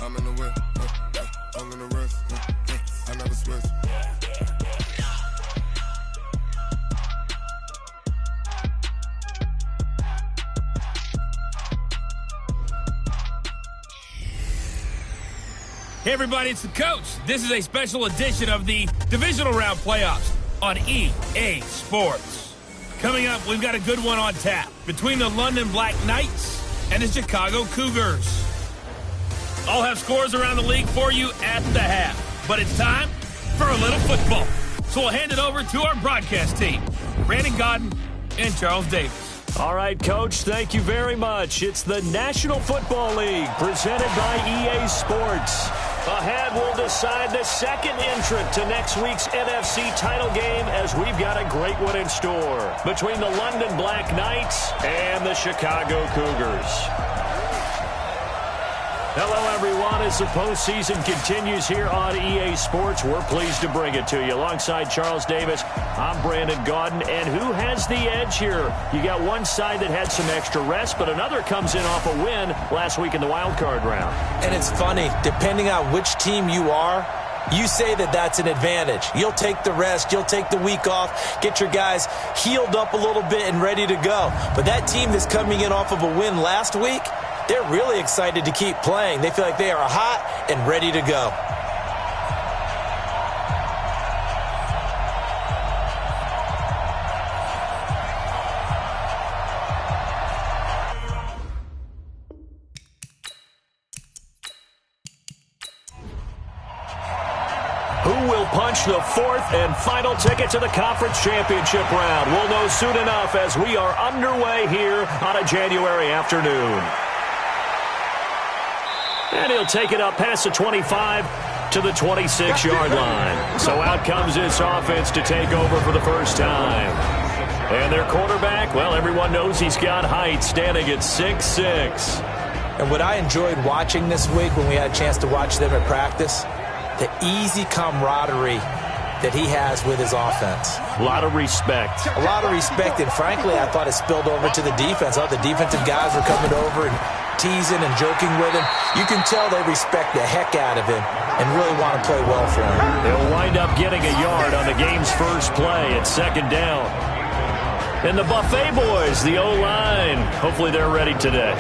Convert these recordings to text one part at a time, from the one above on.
I'm in the whip, I'm in the rest, I never switch. Hey everybody, it's the coach. This is a special edition of the divisional round playoffs on EA Sports. Coming up, we've got a good one on tap between the London Black Knights and the Chicago Cougars. I'll have scores around the league for you at the half, but it's time for a little football. So we'll hand it over to our broadcast team, Brandon Godden and Charles Davis. All right, Coach, thank you very much. It's the National Football League presented by EA Sports. Ahead, we'll decide the second entrant to next week's NFC title game as we've got a great one in store between the London Black Knights and the Chicago Cougars. Hello, everyone. As the postseason continues here on EA Sports, we're pleased to bring it to you. Alongside Charles Davis, I'm Brandon Godden. And who has the edge here? You got one side that had some extra rest, but another comes in off a win last week in the wild card round. And it's funny, depending on which team you are, you say that that's an advantage. You'll take the rest. You'll take the week off, get your guys healed up a little bit and ready to go. But that team that's coming in off of a win last week, they're really excited to keep playing. They feel like they are hot and ready to go. Who will punch the fourth and final ticket to the conference championship round? We'll know soon enough as we are underway here on a January afternoon. And he'll take it up past the 25 to the 26-yard line. So out comes this offense to take over for the first time. And their quarterback, well, everyone knows he's got height, standing at 6'6". And what I enjoyed watching this week when we had a chance to watch them at practice, the easy camaraderie that he has with his offense. A lot of respect. A lot of respect, and frankly, I thought it spilled over to the defense. I thought the defensive guys were coming over and teasing and joking with him. You can tell they respect the heck out of him and really want to play well for him. They'll wind up getting a yard on the game's first play at second down. And the Buffet boys, the O-line, hopefully they're ready today.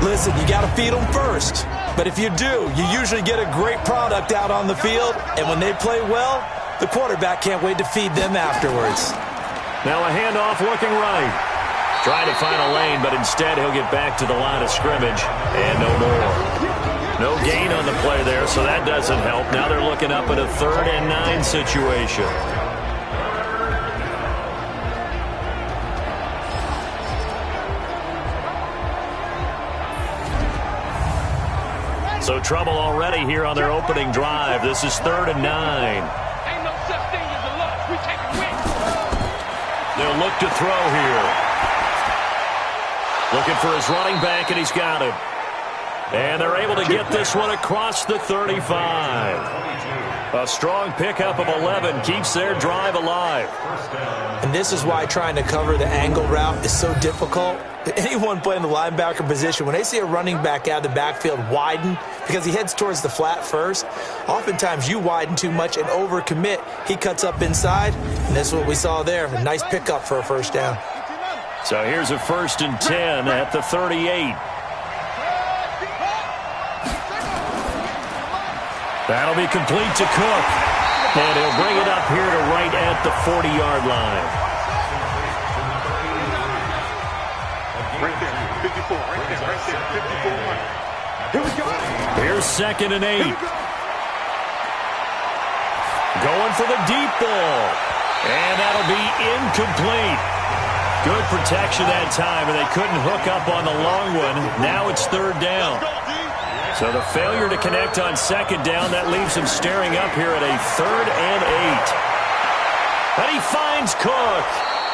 Listen, you got to feed them first. But if you do, you usually get a great product out on the field. And when they play well, the quarterback can't wait to feed them afterwards. Now a handoff looking right. Trying to find a lane, but instead he'll get back to the line of scrimmage. And no more. No gain on the play there, so that doesn't help. Now they're looking up at a 3rd and 9 situation. So trouble already here on their opening drive. This is 3rd and 9. Ain't no such thing as a loss. We take a win. They'll look to throw here. Looking for his running back, and he's got him. And they're able to get this one across the 35. A strong pickup of 11 keeps their drive alive. And this is why trying to cover the angle route is so difficult. Anyone playing the linebacker position, when they see a running back out of the backfield widen because he heads towards the flat first, oftentimes you widen too much and overcommit. He cuts up inside, and that's what we saw there. A nice pickup for a first down. So here's a 1st and 10 at the 38. That'll be complete to Cook. And he'll bring it up here to right at the 40-yard line. Right there, 54, right there, 54. Here we go. Here's 2nd and 8. Going for the deep ball. And that'll be incomplete. Good protection that time, and they couldn't hook up on the long one. Now it's 3rd down. So the failure to connect on 2nd down, that leaves him staring up here at a 3rd and 8. And he finds Cook.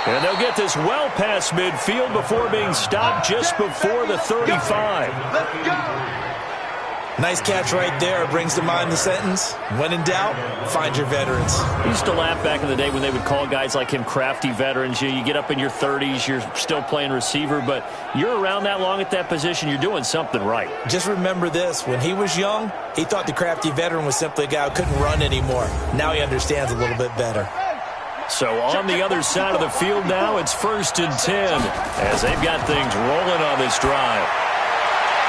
And they'll get this well past midfield before being stopped just before the 35. Nice catch right there. It brings to mind the sentence, when in doubt, find your veterans. I used to laugh back in the day when they would call guys like him crafty veterans. You get up in your 30s, you're still playing receiver, but you're around that long at that position, you're doing something right. Just remember this. When he was young, he thought the crafty veteran was simply a guy who couldn't run anymore. Now he understands a little bit better. So on the other side of the field now, it's 1st and 10 as they've got things rolling on this drive.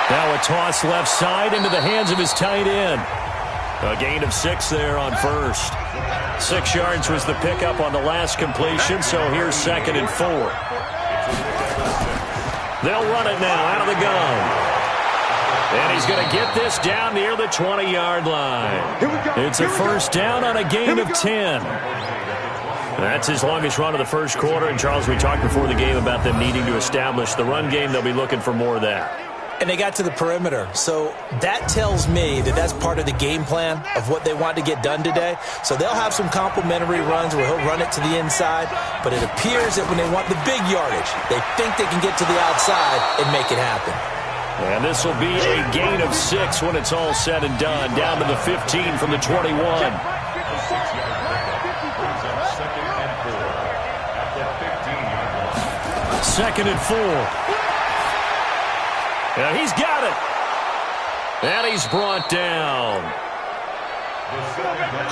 Now a toss left side into the hands of his tight end. A gain of 6 there on first. 6 yards was the pickup on the last completion, so here's 2nd and 4. They'll run it now out of the gun. And he's going to get this down near the 20-yard line. It's a first down on a gain of 10. That's his longest run of the first quarter. And, Charles, we talked before the game about them needing to establish the run game. They'll be looking for more of that. And they got to the perimeter. So that tells me that that's part of the game plan of what they want to get done today. So they'll have some complimentary runs where he'll run it to the inside. But it appears that when they want the big yardage, they think they can get to the outside and make it happen. And this will be a gain of 6 when it's all said and done. Down to the 15 from the 21. 2nd and 4. Yeah, he's got it. And he's brought down.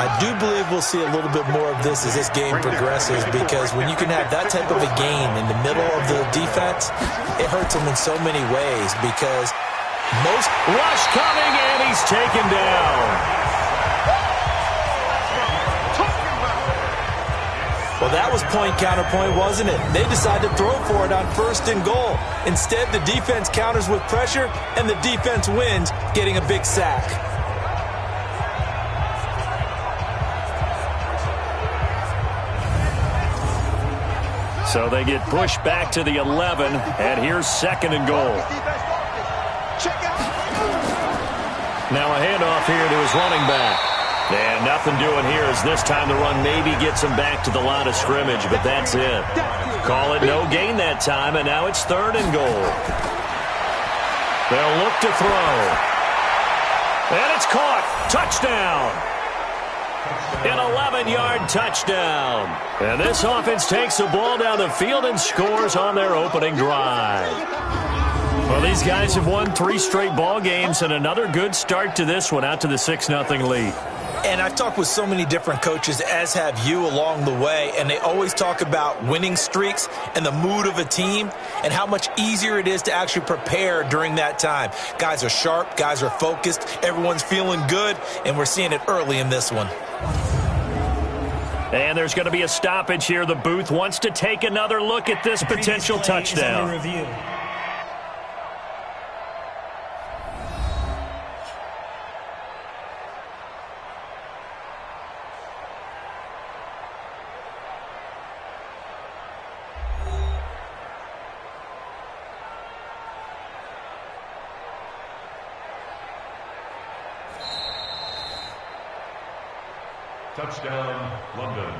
I do believe we'll see a little bit more of this as this game progresses, because when you can have that type of a gain in the middle of the defense, it hurts them in so many ways, because most... Rush coming, and he's taken down. Well, that was point counterpoint, wasn't it? They decided to throw for it on 1st and goal. Instead, the defense counters with pressure, and the defense wins, getting a big sack. So they get pushed back to the 11, and here's 2nd and goal. Now a handoff here to his running back. And nothing doing here as this time the run maybe gets him back to the line of scrimmage, but that's it. Call it no gain that time, and now it's 3rd and goal. They'll look to throw. And it's caught. Touchdown. An 11-yard touchdown. And this offense takes the ball down the field and scores on their opening drive. Well, these guys have won 3 straight ball games, and another good start to this one, out to the 6-0 lead. And I've talked with so many different coaches, as have you, along the way, and they always talk about winning streaks and the mood of a team and how much easier it is to actually prepare during that time. Guys are sharp, guys are focused, everyone's feeling good, and we're seeing it early in this one. And there's going to be a stoppage here. The booth wants to take another look at this potential touchdown. Touchdown, London.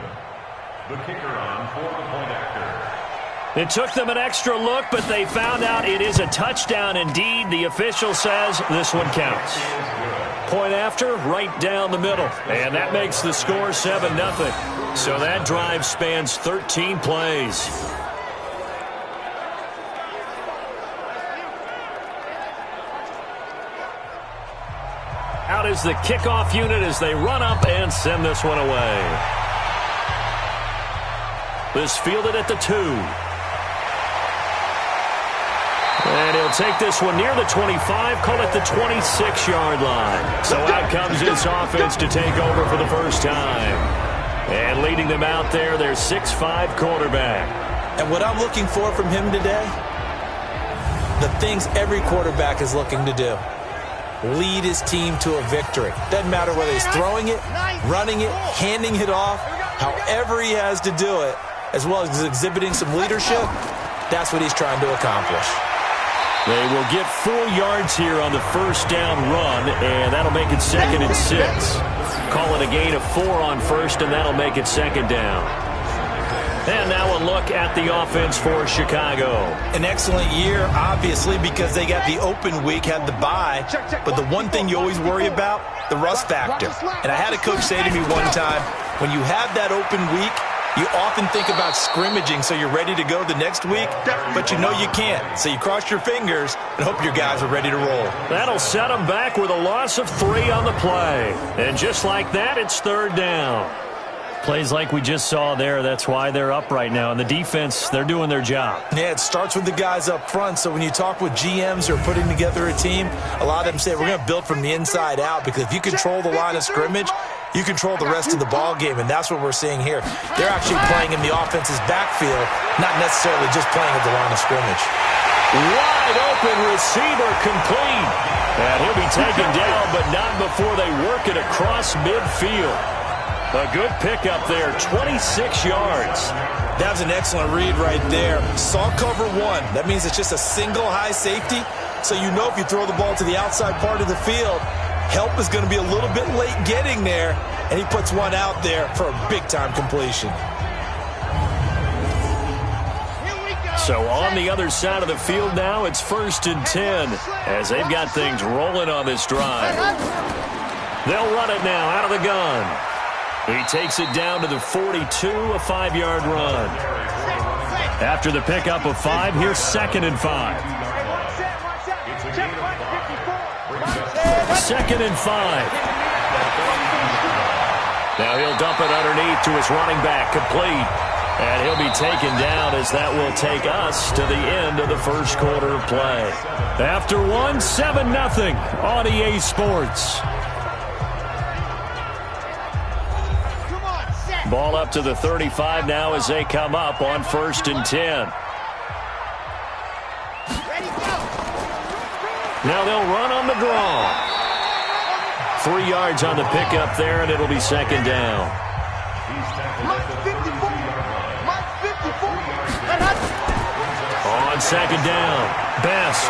The kicker on for the point after. It took them an extra look, but they found out it is a touchdown indeed. The official says this one counts. Point after, right down the middle. And that makes the score 7-0. So that drive spans 13 plays. Out is the kickoff unit as they run up and send this one away. This fielded at the 2. And he'll take this one near the 25, call it the 26-yard line. So out comes this offense to take over for the first time. And leading them out there, their 6'5" quarterback. And what I'm looking for from him today, the things every quarterback is looking to do. Lead his team to a victory. Doesn't matter whether he's throwing it, running it, handing it off, however he has to do it, as well as exhibiting some leadership, that's what he's trying to accomplish. They will get 4 yards here on the first down run, and that'll make it 2nd and 6. Call it a gain of 4 on first, and that'll make it 2nd down. And now a look at the offense for Chicago. An excellent year, obviously, because they got the open week, had the bye. But the one thing you always worry about, the rust factor. And I had a coach say to me one time, when you have that open week, you often think about scrimmaging so you're ready to go the next week, but you know you can't. So you cross your fingers and hope your guys are ready to roll. That'll set them back with a loss of 3 on the play. And just like that, it's 3rd down. Plays like we just saw there, that's why they're up right now. And the defense, they're doing their job. Yeah, it starts with the guys up front. So when you talk with GMs who are putting together a team, a lot of them say we're going to build from the inside out, because if you control the line of scrimmage, you control the rest of the ball game, and that's what we're seeing here. They're actually playing in the offense's backfield, not necessarily just playing at the line of scrimmage. Wide open receiver complete. And he'll be taken down, but not before they work it across midfield. A good pickup there, 26 yards. That was an excellent read right there. Saw cover 1. That means it's just a single high safety. So you know if you throw the ball to the outside part of the field, help is going to be a little bit late getting there. And he puts one out there for a big-time completion. So on the other side of the field now, it's 1st and 10 as they've got things rolling on this drive. They'll run it now out of the gun. He takes it down to the 42, a 5-yard run. After the pickup of 5, here's 2nd and 5. 2nd and 5. Now he'll dump it underneath to his running back, complete. And he'll be taken down as that will take us to the end of the first quarter of play. After 1, 7-0 on EA Sports. Ball up to the 35 now as they come up on 1st and 10. Now they'll run on the draw. 3 yards on the pickup there, and it'll be 2nd down. On 2nd down, Best.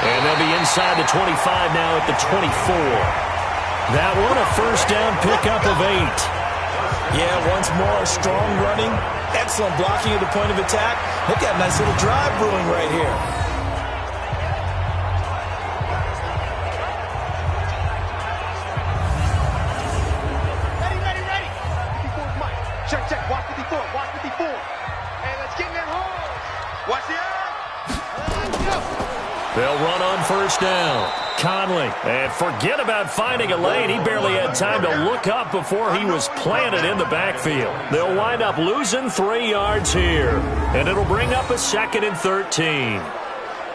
And they'll be inside the 25 now at the 24. That one a 1st down pickup of 8. Yeah, once more, strong running, excellent blocking at the point of attack. They've got a nice little drive brewing right here. Ready. 54's Mike. Check. Watch 54. Hey, let's get in that hole. Watch the eye. They'll run on 1st down. Conley, and forget about finding a lane. He barely had time to look up before he was planted in the backfield. They'll wind up losing 3 yards here, and it'll bring up a 2nd and 13.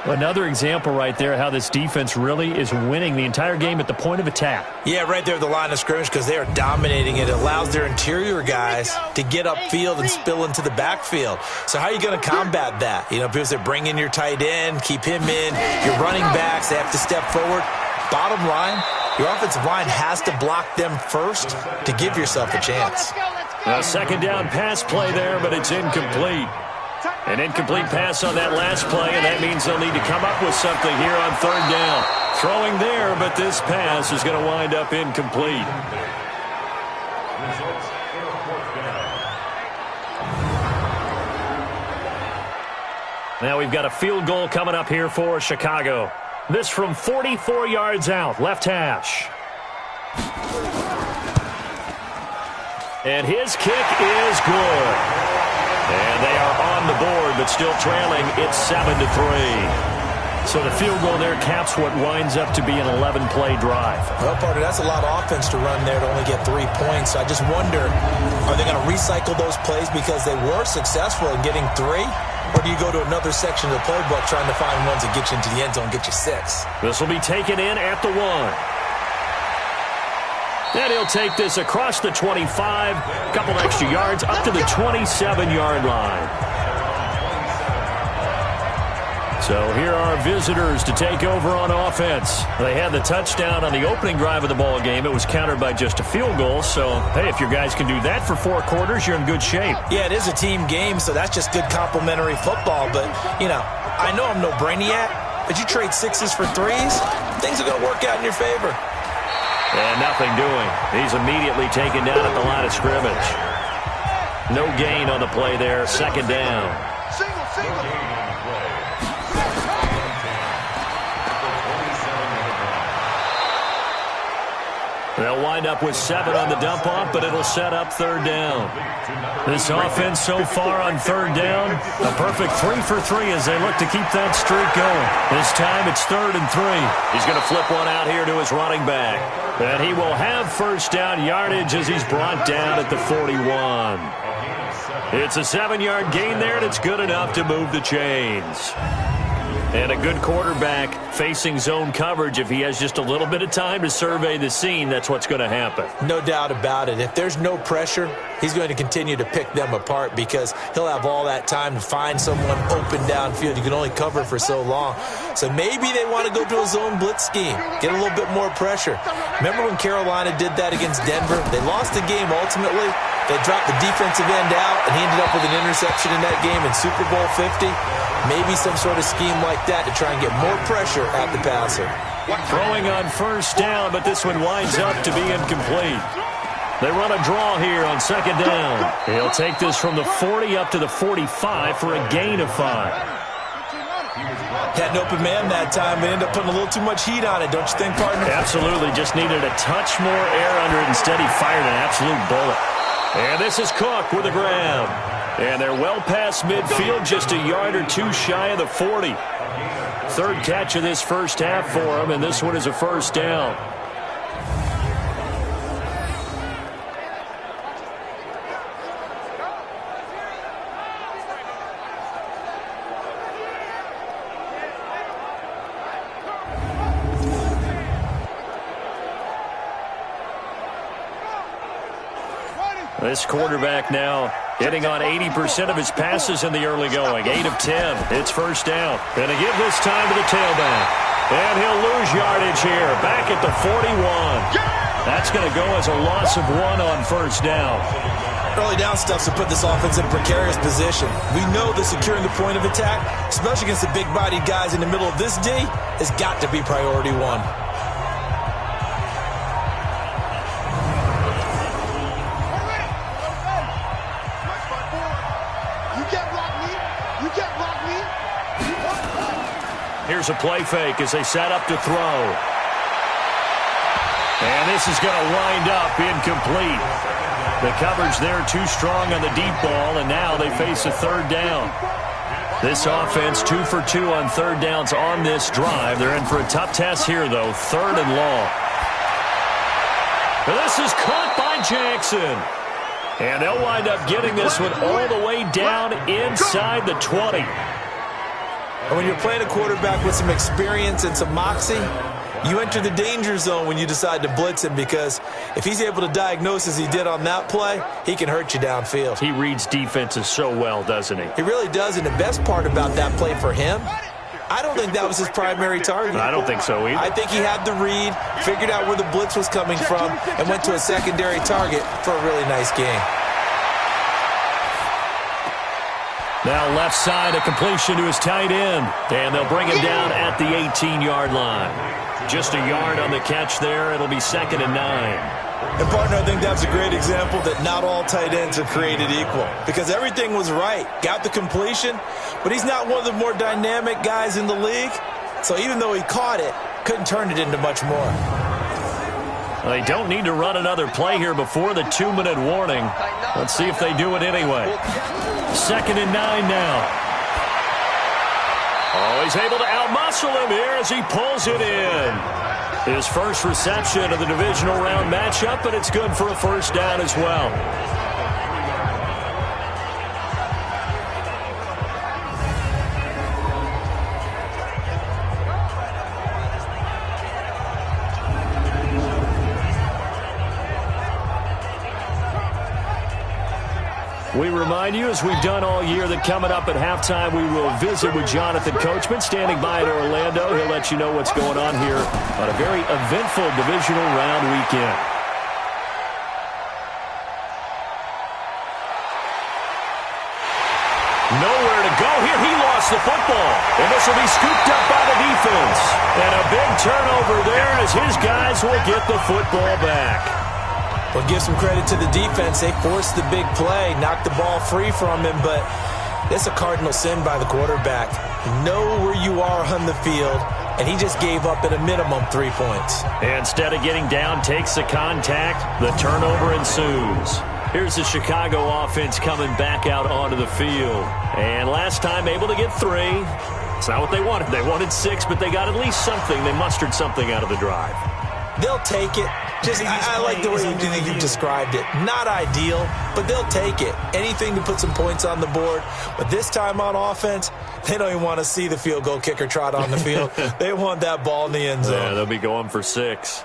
Another example right there how this defense really is winning the entire game at the point of attack. Yeah, right there at the line of scrimmage, because they are dominating it. It allows their interior guys to get upfield and spill into the backfield. So how are you going to combat that? You know, because they're bringing your tight end, keep him in. Your running backs, they have to step forward. Bottom line, your offensive line has to block them first to give yourself a chance. A 2nd down pass play there, but it's incomplete. An incomplete pass on that last play, and that means they'll need to come up with something here on 3rd down. Throwing there, but this pass is going to wind up incomplete. Now we've got a field goal coming up here for Chicago. This from 44 yards out, left hash. And his kick is good. And they are on the board, but still trailing. It's 7-3. So the field goal there caps what winds up to be an 11-play drive. Well, partner, that's a lot of offense to run there to only get 3 points. I just wonder, are they going to recycle those plays because they were successful in getting 3? Or do you go to another section of the playbook trying to find ones that get you into the end zone and get you 6? This will be taken in at the 1. And he'll take this across the 25, a couple extra yards, up to the 27-yard line. So here are visitors to take over on offense. They had the touchdown on the opening drive of the ball game. It was countered by just a field goal. So, hey, if your guys can do that for 4 quarters, you're in good shape. Yeah, it is a team game, so that's just good complimentary football. But, you know, I know I'm no brainiac, but you trade 6s for 3s, things are going to work out in your favor. And nothing doing. He's immediately taken down at the line of scrimmage. No gain on the play there. Second down. Single. They'll wind up with 7 on the dump-off, but it'll set up third down. This offense so far on third down, a perfect 3 for 3 as they look to keep that streak going. This time it's 3rd and 3. He's going to flip one out here to his running back. And he will have first down yardage as he's brought down at the 41. It's a 7-yard gain there, and it's good enough to move the chains. And a good quarterback facing zone coverage. If he has just a little bit of time to survey the scene, that's what's going to happen. No doubt about it. If there's no pressure, he's going to continue to pick them apart because he'll have all that time to find someone open downfield. You can only cover for so long. So maybe they want to go to a zone blitz scheme, get a little bit more pressure. Remember when Carolina did that against Denver? They lost the game ultimately. They dropped the defensive end out, and he ended up with an interception in that game in Super Bowl 50. Maybe some sort of scheme like that to try and get more pressure at the passer. Throwing on first down, but this one winds up to be incomplete. They run a draw here on second down. He'll take this from the 40 up to the 45 for a gain of 5. Had an open man that time, but ended up putting a little too much heat on it, don't you think, partner? Absolutely. Just needed a touch more air under it. Instead, he fired an absolute bullet. And this is Cook with a grab. And they're well past midfield, just a yard or two shy of the 40. Third catch of this first half for him, and this one is a first down. This quarterback now hitting on 80% of his passes in the early going. 8 of 10. It's first down. Going to give this time to the tailback. And he'll lose yardage here. Back at the 41. That's going to go as a loss of 1 on first down. Early down stuff to put this offense in a precarious position. We know that securing the point of attack, especially against the big-bodied guys in the middle of this D, has got to be priority 1. Here's a play fake as they set up to throw. And this is going to wind up incomplete. The coverage there too strong on the deep ball, and now they face a third down. This offense 2 for 2 on third downs on this drive. They're in for a tough test here, though. 3rd and long. And this is caught by Jackson. And they'll wind up getting this one all the way down inside the 20. And when you're playing a quarterback with some experience and some moxie, you enter the danger zone when you decide to blitz him, because if he's able to diagnose as he did on that play, he can hurt you downfield. He reads defenses so well, doesn't he? He really does, and the best part about that play for him, I don't think that was his primary target. I don't think so either. I think he had the read, figured out where the blitz was coming from, and went to a secondary target for a really nice game. Now left side, a completion to his tight end. And they'll bring him down at the 18-yard line. Just a yard on the catch there. It'll be 2nd and 9. And, partner, I think that's a great example that not all tight ends are created equal, because everything was right. Got the completion, but he's not one of the more dynamic guys in the league. So even though he caught it, couldn't turn it into much more. They don't need to run another play here before the 2-minute warning. Let's see if they do it anyway. 2nd and 9 now. Oh, he's able to outmuscle him here as he pulls it in. His first reception of the divisional round matchup, but it's good for a first down as well. We remind you, as we've done all year, that coming up at halftime, we will visit with Jonathan Coachman, standing by in Orlando. He'll let you know what's going on here on a very eventful divisional round weekend. Nowhere to go here. He lost the football. And this will be scooped up by the defense. And a big turnover there as his guys will get the football back. Well, give some credit to the defense. They forced the big play, knocked the ball free from him, but it's a cardinal sin by the quarterback. Know where you are on the field, and he just gave up at a minimum 3 points. Instead of getting down, takes the contact. The turnover ensues. Here's the Chicago offense coming back out onto the field. And last time able to get 3. It's not what they wanted. They wanted 6, but they got at least something. They mustered something out of the drive. They'll take it. I like the way you described it. Not ideal, but they'll take it. Anything to put some points on the board. But this time on offense, they don't even want to see the field goal kicker trot on the field. They want that ball in the end zone. Yeah, they'll be going for 6.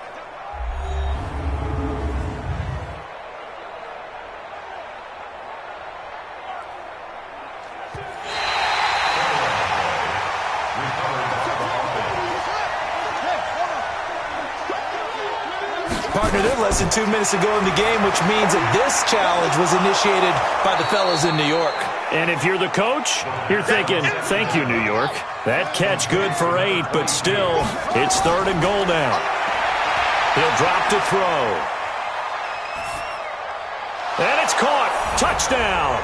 Partner, they're less than 2 minutes to go in the game, which means that this challenge was initiated by the fellows in New York. And if you're the coach, you're thinking, thank you, New York. That catch good for 8, but still, it's 3rd and goal now. He'll drop to throw. And it's caught. Touchdown.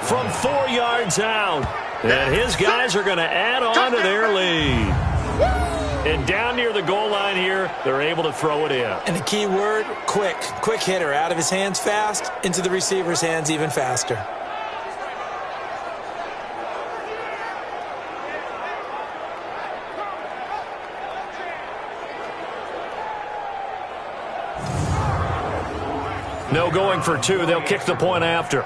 From 4 yards out. And his guys are going to add on to their lead. And down near the goal line here, they're able to throw it in. And the key word, quick. Quick hitter. Out of his hands fast, into the receiver's hands even faster. No going for 2. They'll kick the point after.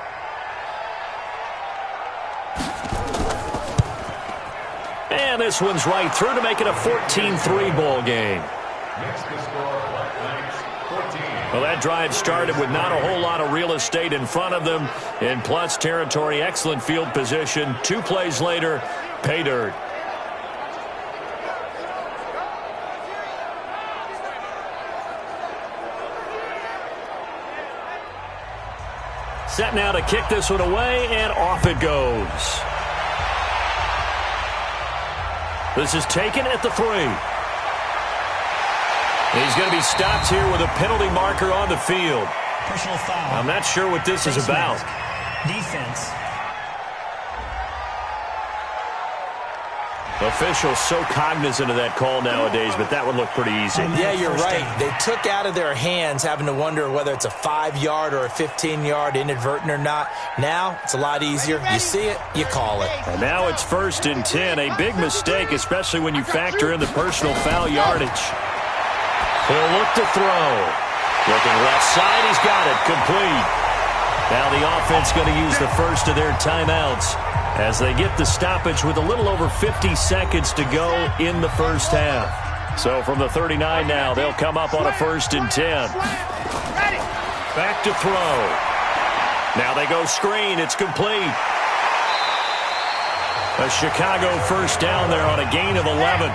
And this one's right through to make it a 14-3 ball game. Well, that drive started with not a whole lot of real estate in front of them. In plus territory, excellent field position. 2 plays later, pay dirt. Set now to kick this one away, and off it goes. This is taken at the 3. He's going to be stopped here with a penalty marker on the field. Personal foul. I'm not sure what this is about. Defense. Officials so cognizant of that call nowadays, but that would look pretty easy. Yeah, you're right. They took out of their hands having to wonder whether it's a 5-yard or a 15-yard inadvertent or not. Now, it's a lot easier. You see it, you call it. And now it's 1st and 10. A big mistake, especially when you factor in the personal foul yardage. He'll look to throw. Looking left side, he's got it. Complete. Now the offense going to use the first of their timeouts as they get the stoppage with a little over 50 seconds to go in the first half. So from the 39 now, they'll come up on a 1st and 10. Back to throw. Now they go screen. It's complete. A Chicago first down there on a gain of 11.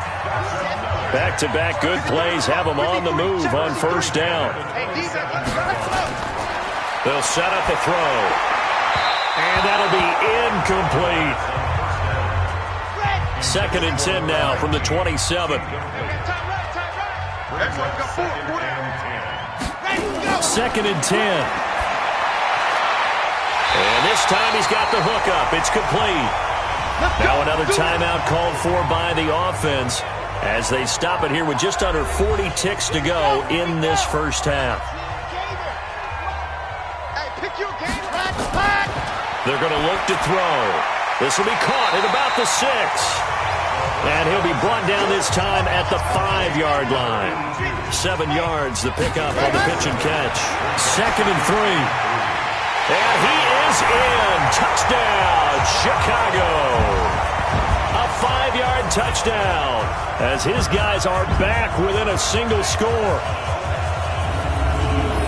Back-to-back good plays have them on the move on 1st down. They'll set up a throw. And that'll be incomplete. 2nd and 10 now from the 27. 2nd and 10. And this time he's got the hookup. It's complete. Now another timeout called for by the offense as they stop it here with just under 40 ticks to go in this first half. They're going to look to throw. This will be caught at about the 6. And he'll be brought down this time at the 5-yard line. 7 yards, the pickup on the pitch and catch. 2nd and 3. And he is in. Touchdown, Chicago. A 5-yard touchdown as his guys are back within a single score.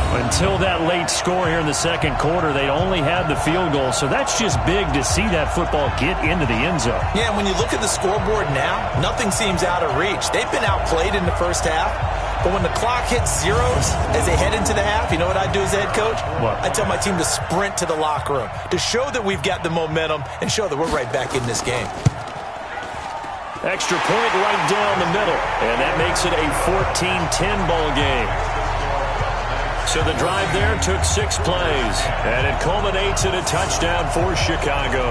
Until that late score here in the 2nd quarter, they only had the field goal. So that's just big to see that football get into the end zone. Yeah, when you look at the scoreboard now, nothing seems out of reach. They've been outplayed in the first half. But when the clock hits zeros as they head into the half, you know what I do as the head coach? What? I tell my team to sprint to the locker room to show that we've got the momentum and show that we're right back in this game. Extra point right down the middle. And that makes it a 14-10 ball game. So the drive there took 6 plays, and it culminates in a touchdown for Chicago.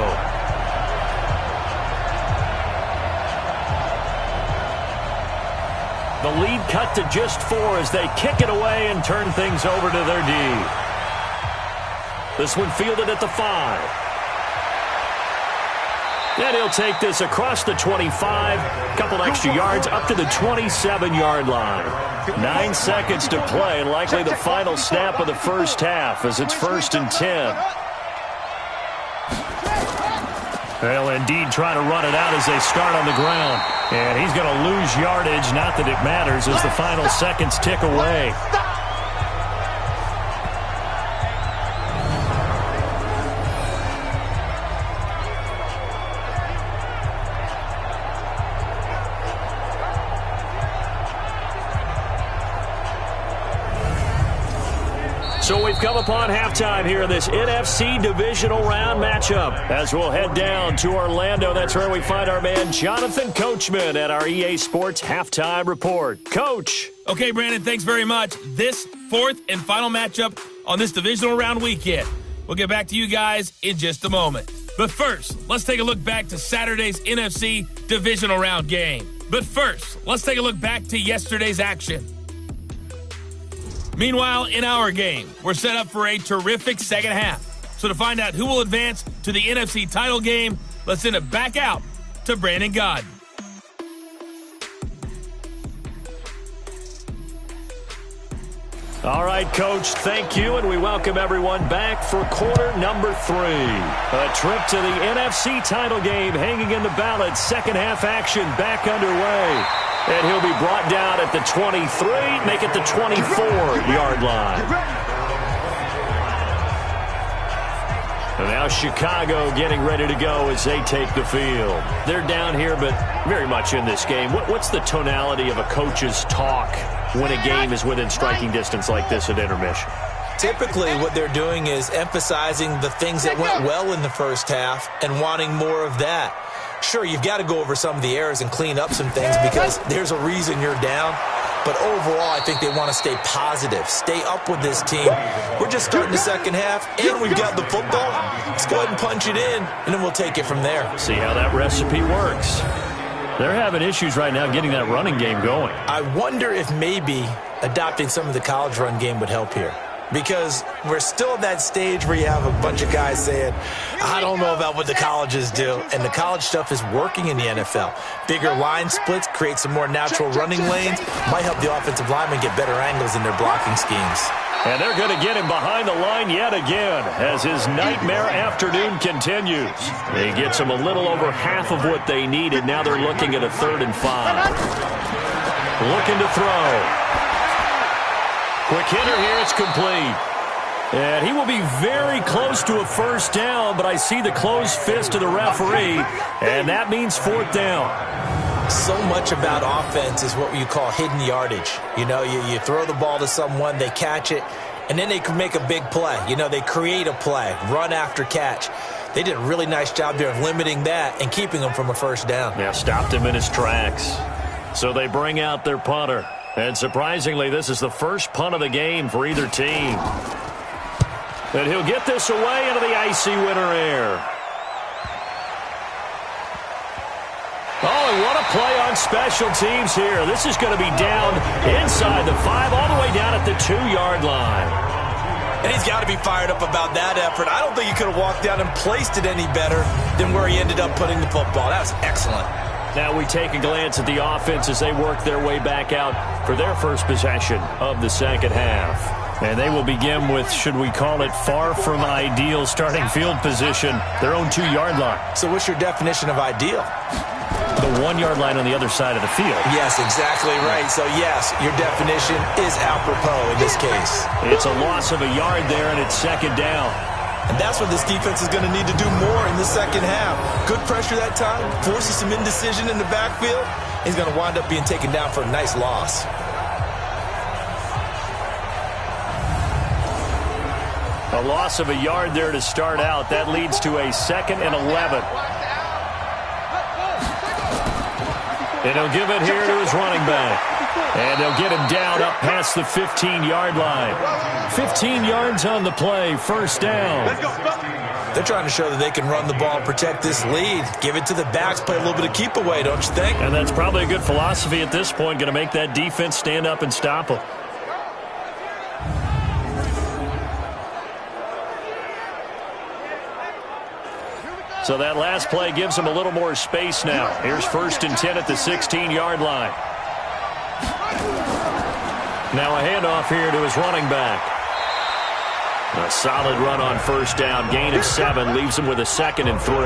The lead cut to just 4 as they kick it away and turn things over to their D. This one fielded at the 5. And he'll take this across the 25, couple extra yards up to the 27-yard line. 9 seconds to play, and likely the final snap of the first half as it's 1st and 10. They'll indeed try to run it out as they start on the ground. And he's going to lose yardage, not that it matters, as the final seconds tick away. So we've come upon halftime here in this NFC divisional round matchup as we'll head down to Orlando. That's where we find our man Jonathan Coachman at our EA Sports Halftime Report. Coach. Okay, Brandon, thanks very much. This 4th and final matchup on this divisional round weekend. We'll get back to you guys in just a moment. But first, let's take a look back to Saturday's NFC divisional round game. But first, let's take a look back to yesterday's action. Meanwhile, in our game, we're set up for a terrific second half. So to find out who will advance to the NFC title game, let's send it back out to Brandon Godden. All right, Coach, thank you, and we welcome everyone back for quarter number 3. A trip to the NFC title game hanging in the balance. Second half action back underway. And he'll be brought down at the 23, make it the 24-yard line. And now Chicago getting ready to go as they take the field. They're down here, but very much in this game. What's the tonality of a coach's talk when a game is within striking distance like this at intermission? Typically, what they're doing is emphasizing the things that went well in the first half and wanting more of that. Sure, you've got to go over some of the errors and clean up some things because there's a reason you're down. But overall, I think they want to stay positive, stay up with this team. We're just starting the second half, and we've got the football. Let's go ahead and punch it in, and then we'll take it from there. See how that recipe works. They're having issues right now getting that running game going. I wonder if maybe adopting some of the college run game would help here. Because we're still at that stage where you have a bunch of guys saying, I don't know about what the colleges do. And the college stuff is working in the NFL. Bigger line splits, create some more natural running lanes, might help the offensive linemen get better angles in their blocking schemes. And they're going to get him behind the line yet again as his nightmare afternoon continues. He gets them a little over half of what they needed. Now they're looking at a 3rd and 5. Looking to throw. Quick hitter here, it's complete. And he will be very close to a first down, but I see the closed fist of the referee, and that means 4th down. So much about offense is what you call hidden yardage. You know, you throw the ball to someone, they catch it, and then they can make a big play. You know, they create a play, run after catch. They did a really nice job there of limiting that and keeping him from a first down. Yeah, stopped him in his tracks. So they bring out their punter. And surprisingly, this is the first punt of the game for either team. And he'll get this away into the icy winter air. Oh, and what a play on special teams here. This is going to be down inside the 5, all the way down at the 2-yard line. And he's got to be fired up about that effort. I don't think he could have walked down and placed it any better than where he ended up putting the football. That was excellent. Now we take a glance at the offense as they work their way back out for their first possession of the second half. And they will begin with, should we call it, far from ideal starting field position, their own 2-yard line. So what's your definition of ideal? The 1-yard line on the other side of the field. Yes, exactly right. So, yes, your definition is apropos in this case. It's a loss of a yard there, and it's 2nd down. And that's what this defense is going to need to do more in the second half. Good pressure that time, forces some indecision in the backfield. He's going to wind up being taken down for a nice loss. A loss of a yard there to start out. That leads to a 2nd and 11. And he'll give it here to his running back. And they'll get him down up past the 15-yard line. 15 yards on the play, first down. They're trying to show that they can run the ball and protect this lead. Give it to the backs, play a little bit of keep away, don't you think? And that's probably a good philosophy at this point, going to make that defense stand up and stop them. So that last play gives them a little more space now. Here's 1st and 10 at the 16-yard line. Now a handoff here to his running back. A solid run on first down. Gain of 7 leaves him with a 2nd and 3.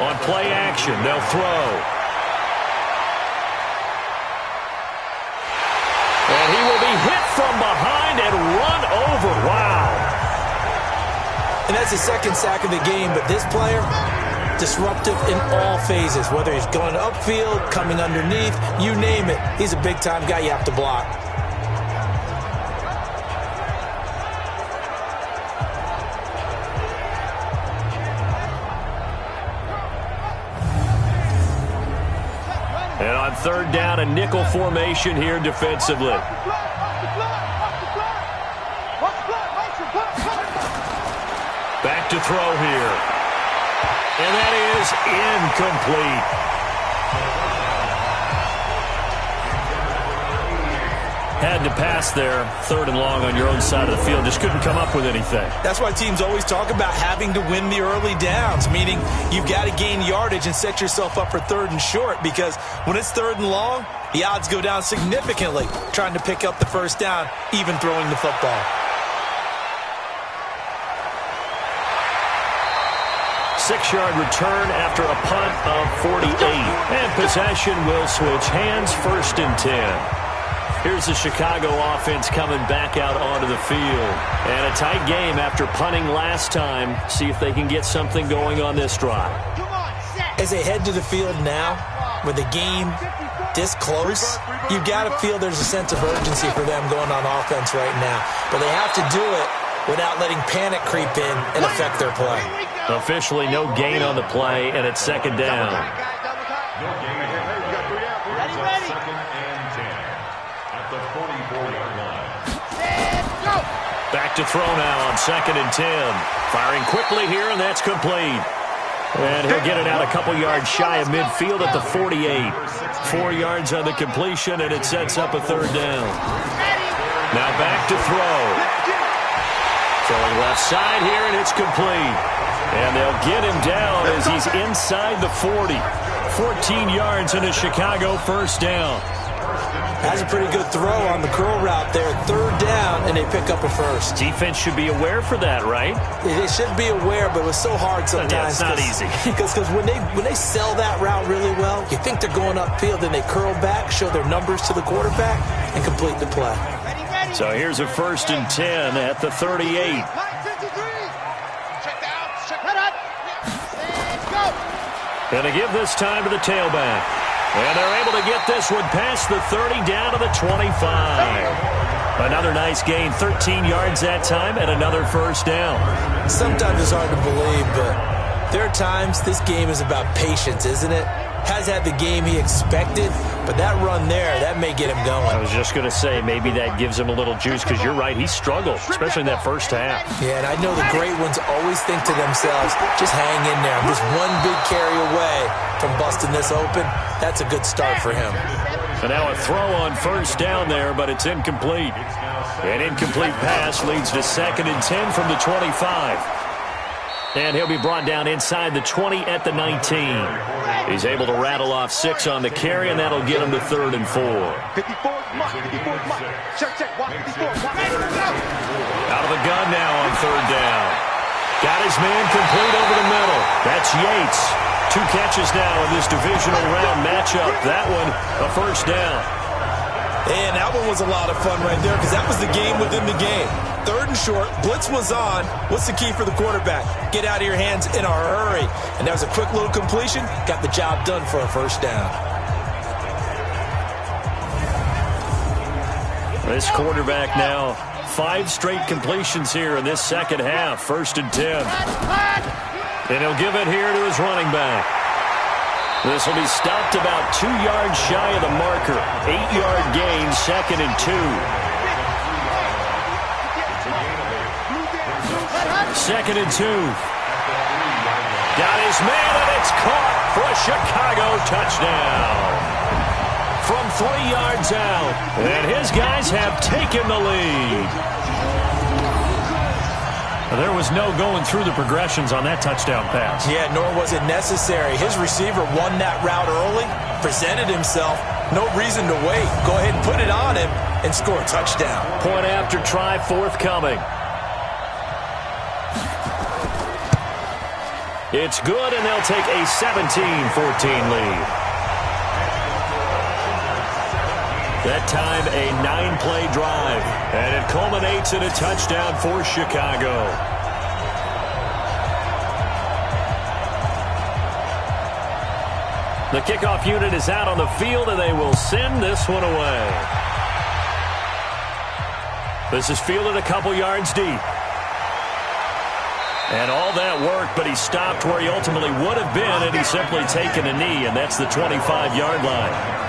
On play action, they'll throw. And he will be hit from behind and run over. Wow. And that's the 2nd sack of the game, but this player, disruptive in all phases, whether he's going upfield, coming underneath, you name it. He's a big-time guy you have to block. And on 3rd down, a nickel formation here defensively. Back to throw here. And that is incomplete. Had to pass there, 3rd and long on your own side of the field. Just couldn't come up with anything. That's why teams always talk about having to win the early downs, meaning you've got to gain yardage and set yourself up for 3rd and short, because when it's 3rd and long, the odds go down significantly trying to pick up the first down, even throwing the football. 6-yard return after a punt of 48. And possession will switch hands, 1st and 10. Here's the Chicago offense coming back out onto the field. And a tight game after punting last time. See if they can get something going on this drive. As they head to the field now, with the game this close, you've got to feel there's a sense of urgency for them going on offense right now. But they have to do it without letting panic creep in and affect their play. Officially no gain on the play, and it's 2nd down. Back to throw now on 2nd and 10. Firing quickly here, and that's complete. And he'll get it out a couple yards shy of midfield at the 48. 4 yards on the completion, and it sets up a 3rd down. Now back to throw. Throwing left side here, and it's complete. And they'll get him down as he's inside the 40. 14 yards and a Chicago 1st down. That's a pretty good throw on the curl route there. 3rd down, and they pick up a 1st. Defense should be aware for that, right? They should be aware, but it was so hard sometimes. Yeah, it's not easy. Because when they sell that route really well, you think they're going upfield, then they curl back, show their numbers to the quarterback, and complete the play. So here's a 1st and 10 at the 38. And they give this time to the tailback. And they're able to get this one past the 30 down to the 25. Another nice gain, 13 yards that time, and another 1st down. Sometimes it's hard to believe, but there are times this game is about patience, isn't it? Has had the game he expected, but that run there, that may get him going. I was just going to say, maybe that gives him a little juice, because you're right, he struggled, especially in that first half. Yeah, and I know the great ones always think to themselves, just hang in there. I'm just one big carry away from busting this open. That's a good start for him. And now a throw on 1st down there, but it's incomplete. An incomplete pass leads to 2nd and 10 from the 25. And he'll be brought down inside the 20 at the 19. He's able to rattle off 6 on the carry, and that'll get him to 3rd and 4. Out of the gun now on 3rd down. Got his man complete over the middle. That's Yates. 2 catches now in this divisional round matchup. That one, a 1st down. And that one was a lot of fun right there, because that was the game within the game. 3rd and short, blitz was on. What's the key for the quarterback? Get out of your hands in a hurry. And that was a quick little completion. Got the job done for a 1st down. This quarterback now 5 straight completions here in this second half. 1st and 10. And he'll give it here to his running back. This will be stopped about 2 yards shy of the marker. 8-yard gain, 2nd and 2. 2nd and 2. Got his man, and it's caught for a Chicago touchdown. From 3 yards out, and his guys have taken the lead. There was no going through the progressions on that touchdown pass. Yeah, nor was it necessary. His receiver won that route early, presented himself. No reason to wait. Go ahead and put it on him and score a touchdown. Point after try forthcoming. It's good, and they'll take a 17-14 lead. That time, a 9-play drive, and it culminates in a touchdown for Chicago. The kickoff unit is out on the field, and they will send this one away. This is fielded a couple yards deep. And all that worked, but he stopped where he ultimately would have been, and he's simply taken a knee, and that's the 25-yard line.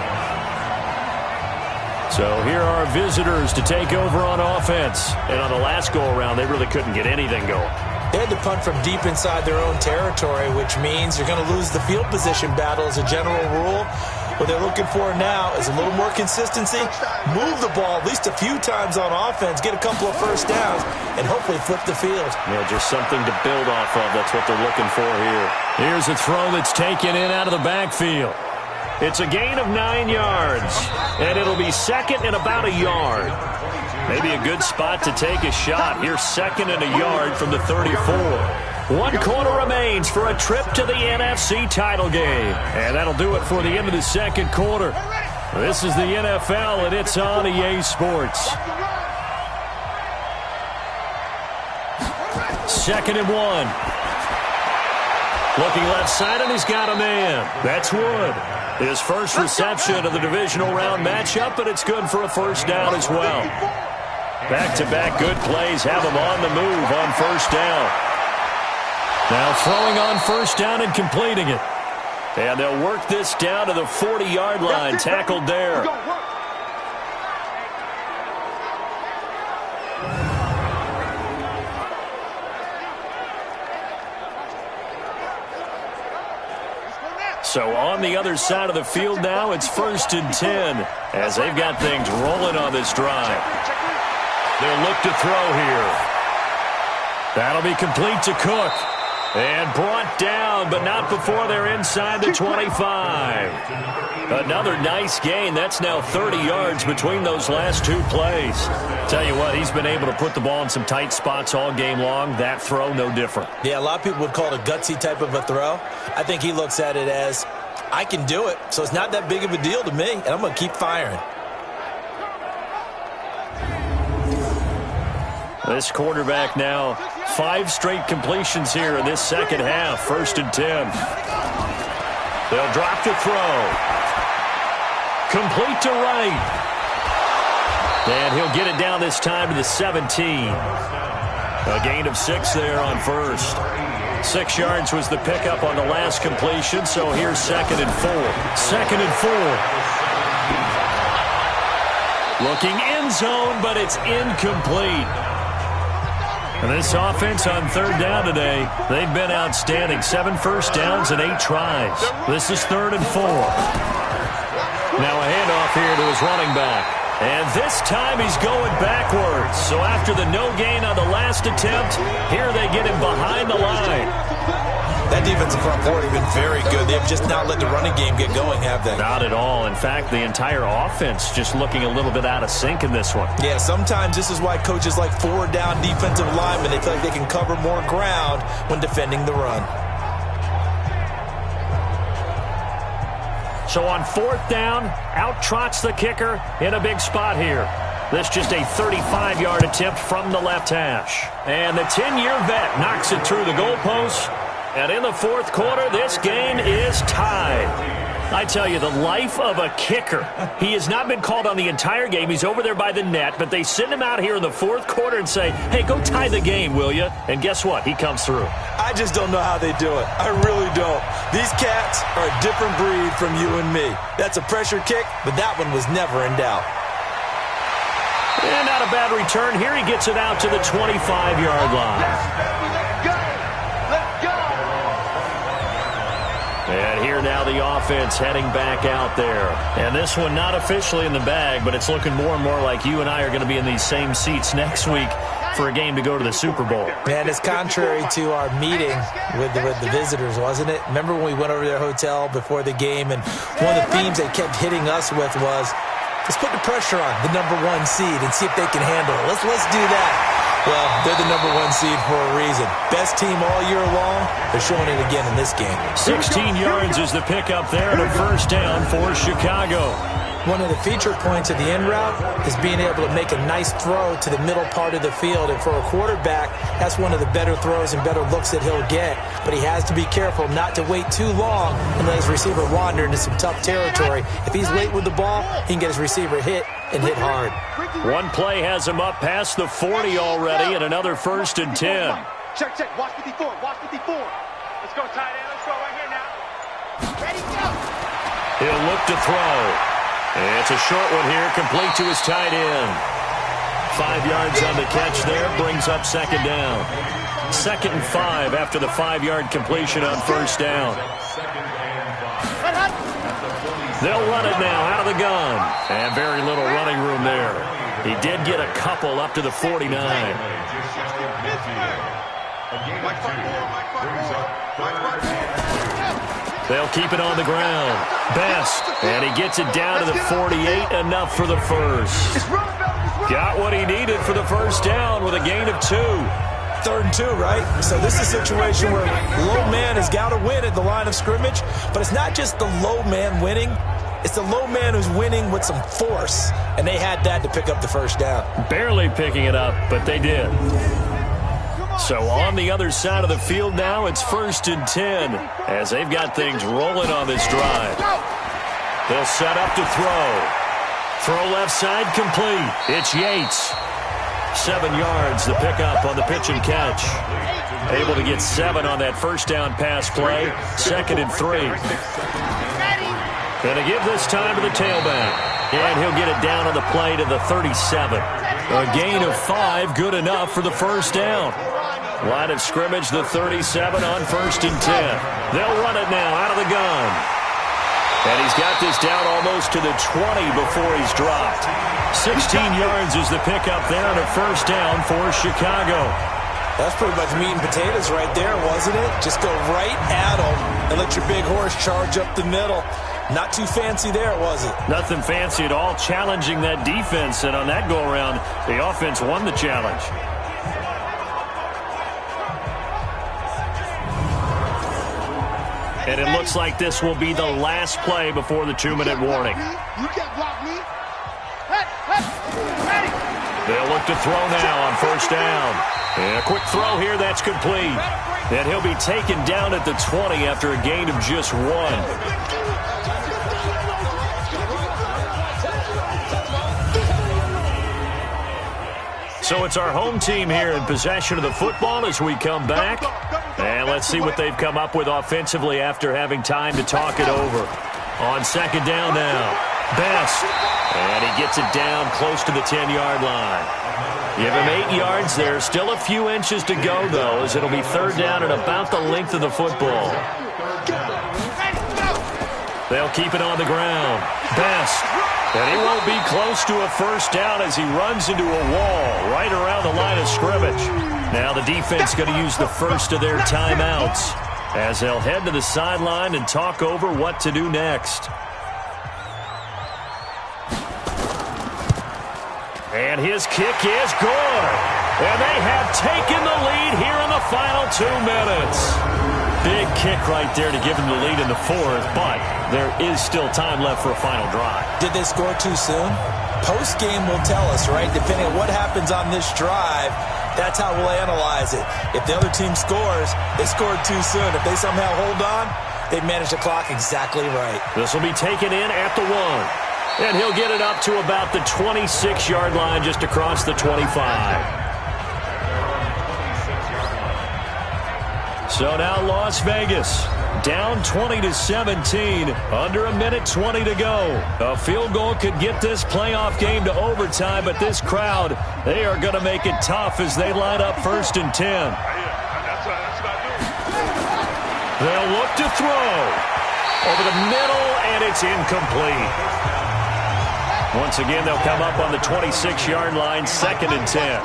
So here are visitors to take over on offense. And on the last go-around, they really couldn't get anything going. They had to punt from deep inside their own territory, which means you're going to lose the field position battle as a general rule. What they're looking for now is a little more consistency, move the ball at least a few times on offense, get a couple of first downs, and hopefully flip the field. Yeah, just something to build off of. That's what they're looking for here. Here's a throw that's taken in out of the backfield. It's a gain of 9 yards, and it'll be 2nd and about a yard. Maybe a good spot to take a shot. Here's 2nd and a yard from the 34. 1 quarter remains for a trip to the NFC title game. And that'll do it for the end of the second quarter. This is the NFL, and it's on EA Sports. 2nd and 1. Looking left side, and he's got a man. That's Wood. His first reception of the divisional round matchup, and it's good for a first down as well. Back-to-back good plays have him on the move on first down. Now throwing on first down and completing it. And they'll work this down to the 40-yard line, tackled there. So on the other side of the field now, it's 1st and 10 as they've got things rolling on this drive. They'll look to throw here. That'll be complete to Cook. And brought down, but not before they're inside the 25. Another nice gain. That's now 30 yards between those last 2 plays. Tell you what, he's been able to put the ball in some tight spots all game long. That throw, no different. Yeah, a lot of people would call it a gutsy type of a throw. I think he looks at it as, I can do it, so it's not that big of a deal to me, and I'm going to keep firing. This quarterback now, 5 straight completions here in this second half. 1st and 10. They'll drop the throw. Complete to right. And he'll get it down this time to the 17. A gain of 6 there on first. 6 yards was the pickup on the last completion, so here's 2nd and 4. 2nd and 4. Looking end zone, but it's incomplete. And this offense on 3rd down today, they've been outstanding. 7 first downs and 8 tries. This is 3rd and 4. Now a handoff here to his running back. And this time he's going backwards. So after the no gain on the last attempt, here they get him behind the line. That defensive front four has been very good. They've just not let the running game get going, have they? Not at all. In fact, the entire offense just looking a little bit out of sync in this one. Yeah, sometimes this is why coaches like 4 down defensive linemen. They feel like they can cover more ground when defending the run. So on 4th down, out trots the kicker in a big spot here. This just a 35-yard attempt from the left hash. And the 10-year vet knocks it through the goalpost. And in the 4th quarter, this game is tied. I tell you, the life of a kicker. He has not been called on the entire game. He's over there by the net, but they send him out here in the fourth quarter and say, hey, go tie the game, will you? And guess what? He comes through. I just don't know how they do it. I really don't. These cats are a different breed from you and me. That's a pressure kick, but that one was never in doubt. And not a bad return. Here he gets it out to the 25-yard line. Let's go! Let's go! And here now the offense heading back out there. And this one not officially in the bag, but it's looking more and more like you and I are going to be in these same seats next week for a game to go to the Super Bowl. Man, it's contrary to our meeting with the visitors, wasn't it? Remember when we went over to their hotel before the game, and one of the themes they kept hitting us with was, let's put the pressure on the #1 seed and see if they can handle it. Let's do that. Well, they're the #1 seed for a reason. Best team all year long. They're showing it again in this game. 16 yards is the pickup there and a first down for Chicago. One of the feature points of the in route is being able to make a nice throw to the middle part of the field. And for a quarterback, that's one of the better throws and better looks that he'll get. But he has to be careful not to wait too long and let his receiver wander into some tough territory. If he's late with the ball, he can get his receiver hit and hit hard. One play has him up past the 40 already, and another 1st and 10. Check. Watch 54. Watch 54. Let's go, tight end. Let's go right here now. Ready, go. He'll look to throw. It's a short one here, complete to his tight end. 5 yards on the catch there, brings up 2nd down. 2nd and 5 after the 5-yard completion on 1st down. They'll run it now out of the gun. And very little running room there. He did get a couple up to the 49. They'll keep it on the ground. Best. And he gets it down to the 48. Enough for the first. Got what he needed for the first down with a gain of 2. 3rd and 2, right? So this is a situation where low man has got to win at the line of scrimmage. But it's not just the low man winning. It's the low man who's winning with some force. And they had that to pick up the first down. Barely picking it up, but they did. So on the other side of the field now, it's 1st and 10 as they've got things rolling on this drive. They'll set up to throw. Throw left side complete. It's Yates. 7 yards, the pickup on the pitch and catch. Able to get 7 on that first down pass play. 2nd and 3. Going to give this time to the tailback. And he'll get it down on the play to the 37. A gain of 5, good enough for the first down. Line of scrimmage, the 37 on 1st and 10. They'll run it now out of the gun. And he's got this down almost to the 20 before he's dropped. 16 yards is the pickup there and a first down for Chicago. That's pretty much meat and potatoes right there, wasn't it? Just go right at him and let your big horse charge up the middle. Not too fancy there, was it? Nothing fancy at all, challenging that defense. And on that go-around, the offense won the challenge. And it looks like this will be the last play before the 2-minute warning. You can't block me. They'll look to throw now on first down. And a quick throw here, that's complete. And he'll be taken down at the 20 after a gain of just 1. So it's our home team here in possession of the football as we come back. And let's see what they've come up with offensively after having time to talk it over. On 2nd down now. Best. And he gets it down close to the 10-yard line. Give him 8 yards there. Still a few inches to go, though, as it'll be 3rd down and about the length of the football. They'll keep it on the ground. Best. And he won't be close to a first down as he runs into a wall right around the line of scrimmage. Now the defense going to use the first of their timeouts as they'll head to the sideline and talk over what to do next. And his kick is good. And they have taken the lead here in the final 2 minutes. Big kick right there to give them the lead in the 4th, but there is still time left for a final drive. Did they score too soon? Post-game will tell us, right? Depending on what happens on this drive, that's how we'll analyze it. If the other team scores, they scored too soon. If they somehow hold on, They managed the clock exactly right. This will be taken in at the 1. And he'll get it up to about the 26-yard line just across the 25. So now Las Vegas down 20-17, under a minute 20 to go. A field goal could get this playoff game to overtime, but this crowd, they are going to make it tough as they line up 1st and 10. They'll look to throw over the middle, and it's incomplete. Once again, they'll come up on the 26-yard line, 2nd and 10.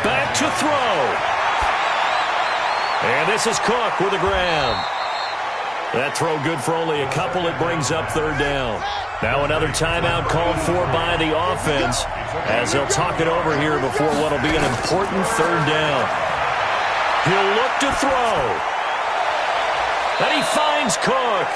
Back to throw. And this is Cook with a grab. That throw good for only a couple. It brings up 3rd down. Now another timeout called for by the offense as they'll talk it over here before what will be an important 3rd down. He'll look to throw. And he finds Cook.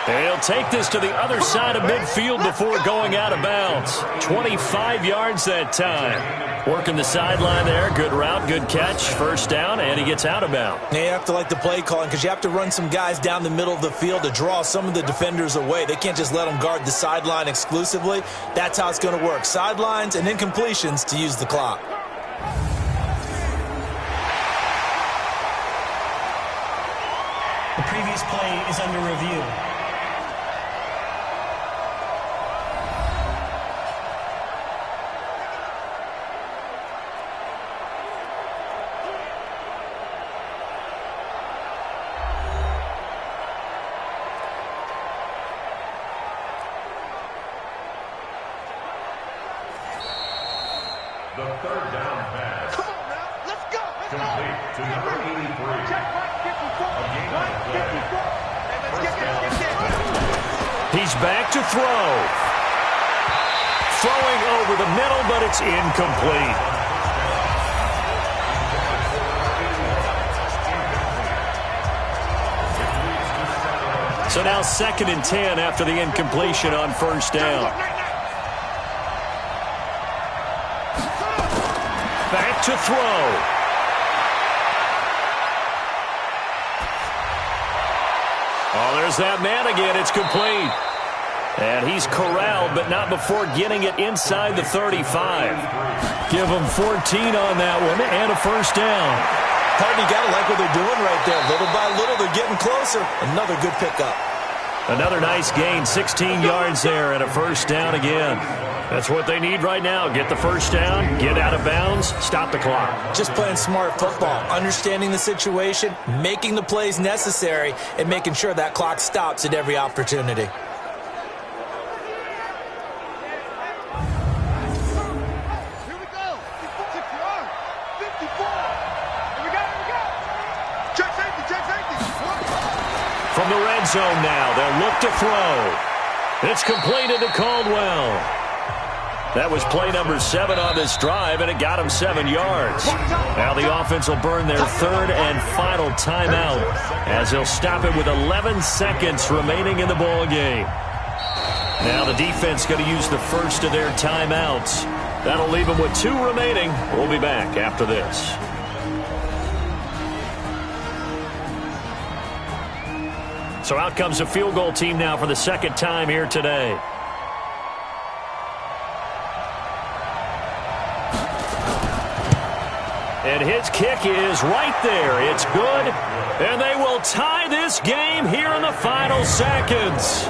And he'll take this to the other side of midfield before going out of bounds. 25 yards that time. Working the sideline there. Good route, good catch. 1st down, and he gets out of bounds. You have to like the play calling because you have to run some guys down the middle of the field to draw some of the defenders away. They can't just let them guard the sideline exclusively. That's how it's going to work. Sidelines and incompletions to use the clock. The previous play is under review. The 3rd down pass. Come on now, let's go. Complete to number 83. Check right 54. Right 54. And let's get this. He's back to throw. Throwing over the middle, but it's incomplete. So now 2nd and 10 after the incompletion on 1st down. Back to throw. Oh, there's that man again. It's complete. And he's corralled, but not before getting it inside the 35. Give him 14 on that one and a 1st down. Pardon, you got to like what they're doing right there. Little by little, they're getting closer. Another good pickup. Another nice gain, 16 yards there and a 1st down again. That's what they need right now. Get the 1st down, get out of bounds, stop the clock. Just playing smart football, understanding the situation, making the plays necessary, and making sure that clock stops at every opportunity. Here we go. 6 yards. 54. Here we go. Check safety. From the red zone now, they'll look to throw. It's completed to Caldwell. That was play number 7 on this drive, and it got him 7 yards. Now the offense will burn their 3rd and final timeout as they'll stop it with 11 seconds remaining in the ball game. Now the defense going to use the first of their timeouts. That'll leave them with 2 remaining. We'll be back after this. So out comes the field goal team now for the 2nd time here today. And his kick is right there. It's good. And they will tie this game here in the final seconds.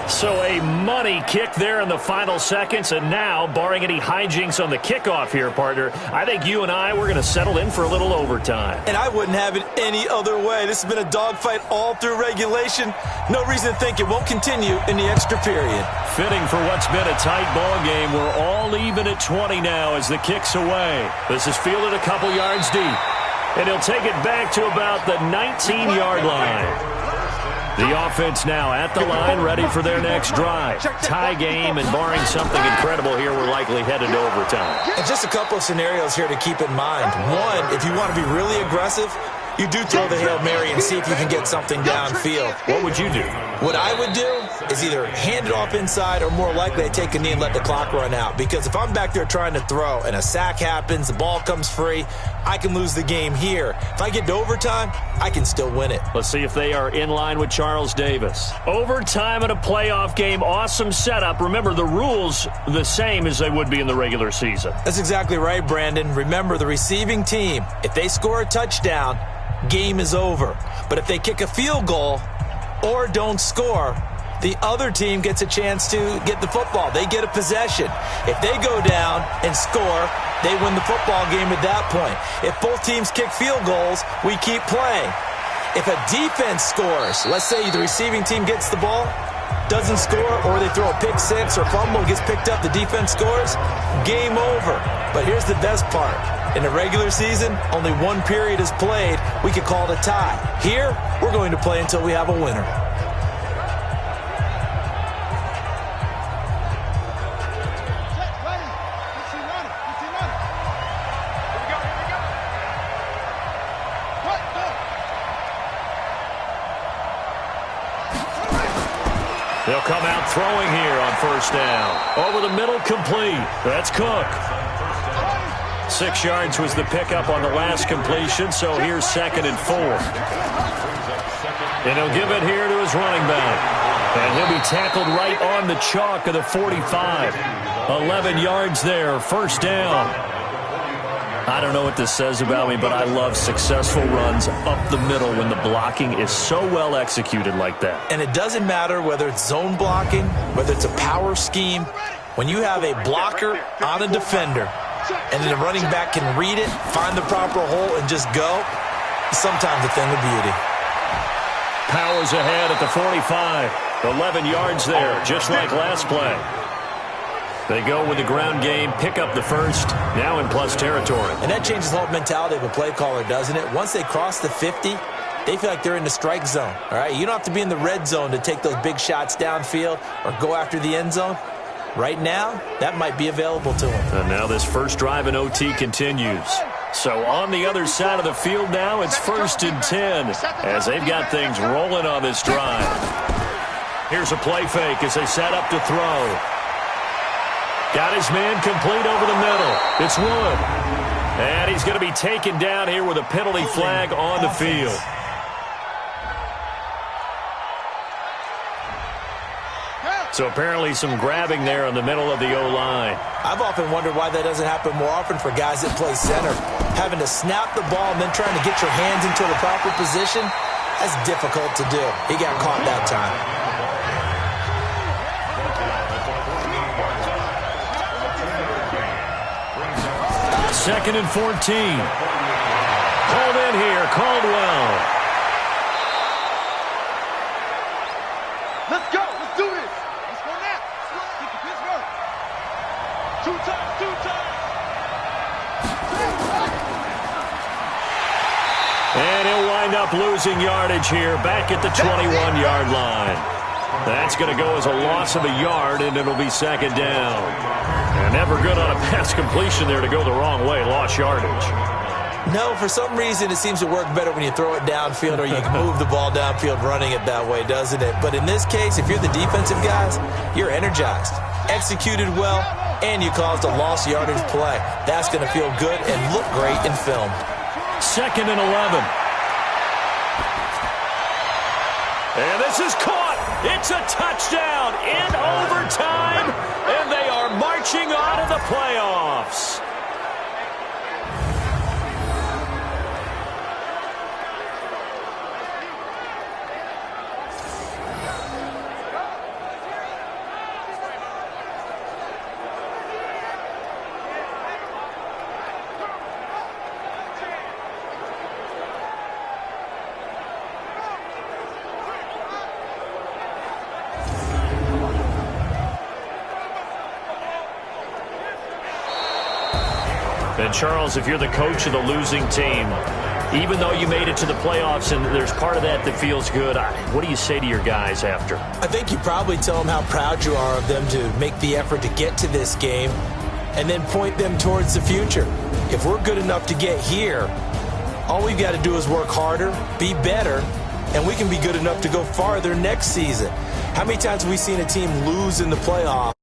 So a money kick there in the final seconds. And now, barring any hijinks on the kickoff here, partner, I think you and I, we're going to settle in for a little overtime. And I wouldn't have it any other way. This has been a dogfight all through regulation. No reason to think it won't continue in the extra period. Fitting for what's been a tight ball game. We're all even at 20 now as the kick's away. This is fielded a couple yards deep. And he'll take it back to about the 19-yard line. The offense now at the line, ready for their next drive. Tie game, and barring something incredible here, we're likely headed to overtime. And just a couple of scenarios here to keep in mind. One, if you want to be really aggressive, You do throw the Hail Mary and see if you can get something downfield. What would you do? What I would do is either hand it off inside or more likely I take a knee and let the clock run out. Because if I'm back there trying to throw and a sack happens, the ball comes free, I can lose the game here. If I get to overtime, I can still win it. Let's see if they are in line with Charles Davis. Overtime in a playoff game, awesome setup. Remember, the rules the same as they would be in the regular season. That's exactly right, Brandon. Remember, the receiving team, if they score a touchdown, game is over. But if they kick a field goal or don't score, the other team gets a chance to get the football. They get a possession. If they go down and score, they win the football game at that point. If both teams kick field goals, we keep playing. If a defense scores, let's say the receiving team gets the ball, doesn't score, or they throw a pick six or fumble, gets picked up, the defense scores, game over. But here's the best part. In the regular season, only one period is played. We could call it a tie. Here, we're going to play until we have a winner. They'll come out throwing here on first down. Over the middle, complete. That's Cook. 6 yards was the pickup on the last completion, so here's 2nd and 4. And he'll give it here to his running back. And he'll be tackled right on the chalk of the 45. 11 yards there, first down. I don't know what this says about me, but I love successful runs up the middle when the blocking is so well executed like that. And it doesn't matter whether it's zone blocking, whether it's a power scheme. When you have a blocker on a defender, and then the running back can read it, find the proper hole, and just go, sometimes a thing of beauty. Powers ahead at the 45. 11 yards there, just like last play. They go with the ground game, pick up the first, now in plus territory. And that changes the whole mentality of a play caller, doesn't it? Once they cross the 50, they feel like they're in the strike zone. All right, you don't have to be in the red zone to take those big shots downfield or go after the end zone. Right now, that might be available to them. And now this first drive in OT continues. So on the other side of the field now, it's 1st and 10 as they've got things rolling on this drive. Here's a play fake as they set up to throw. Got his man complete over the middle. It's Wood. And he's going to be taken down here with a penalty flag on the field. So apparently some grabbing there in the middle of the O-line. I've often wondered why that doesn't happen more often for guys that play center. Having to snap the ball and then trying to get your hands into the proper position, that's difficult to do. He got caught that time. 2nd and 14. Called in here, Caldwell. Let's go. Let's do this. Let's go now. Let's go. 2 times. 2 times. And he'll wind up losing yardage here back at the 21-yard line. That's going to go as a loss of a yard, and it'll be 2nd down. And never good on a pass completion there to go the wrong way. Lost yardage. No, for some reason it seems to work better when you throw it downfield or you can move the ball downfield running it that way, doesn't it? But in this case, if you're the defensive guys, you're energized, executed well, and you caused a lost yardage play. That's going to feel good and look great in film. 2nd and 11. And this is caught. It's a touchdown in overtime, and they are marching on to the playoffs. And Charles, if you're the coach of the losing team, even though you made it to the playoffs and there's part of that feels good, what do you say to your guys after? I think you probably tell them how proud you are of them to make the effort to get to this game and then point them towards the future. If we're good enough to get here, All we've got to do is work harder, be better, and we can be good enough to go farther next season. How many times have we seen a team lose in the playoffs